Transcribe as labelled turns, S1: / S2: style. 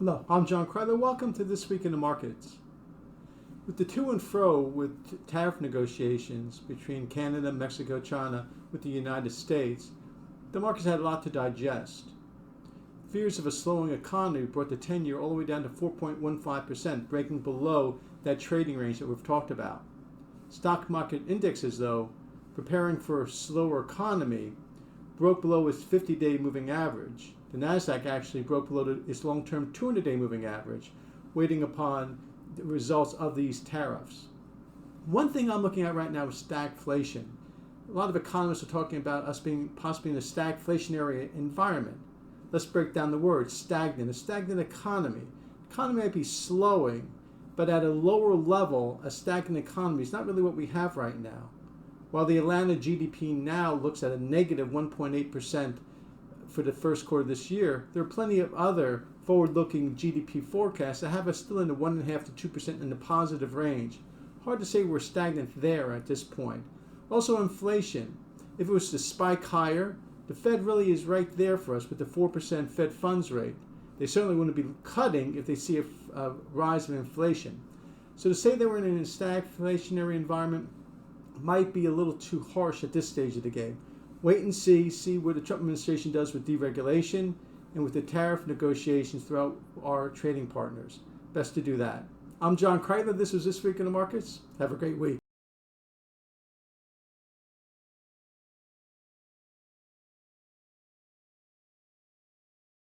S1: Hello, I'm John Kryler. Welcome to This Week in the Markets. With the to and fro with tariff negotiations between Canada, Mexico, China, with the United States, the markets had a lot to digest. Fears of a slowing economy brought the 10-year all the way down to 4.15%, breaking below that trading range that we've talked about. Stock market indexes, though, preparing for a slower economy, broke below its 50-day moving average. The Nasdaq actually broke below its long-term 200-day moving average, waiting upon the results of these tariffs. One thing I'm looking at right now is stagflation. A lot of economists are talking about us being possibly in a stagflationary environment. Let's break down the word stagnant. A stagnant economy. The economy might be slowing, but at a lower level, a stagnant economy is not really what we have right now. While the Atlanta GDP now looks at a negative 1.8% for the first quarter of this year, there are plenty of other forward-looking GDP forecasts that have us still in the 1.5% to 2% in the positive range. Hard to say we're stagnant there at this point. Also, inflation. If it was to spike higher, the Fed really is right there for us with the 4% Fed funds rate. They certainly wouldn't be cutting if they see a rise in inflation. So to say that we're in a stagflationary environment might be a little too harsh at this stage of the game. Wait and see what the Trump administration does with deregulation and with the tariff negotiations throughout our trading partners. Best to do that. I'm John Kryler. This was This Week in the Markets. Have a great week.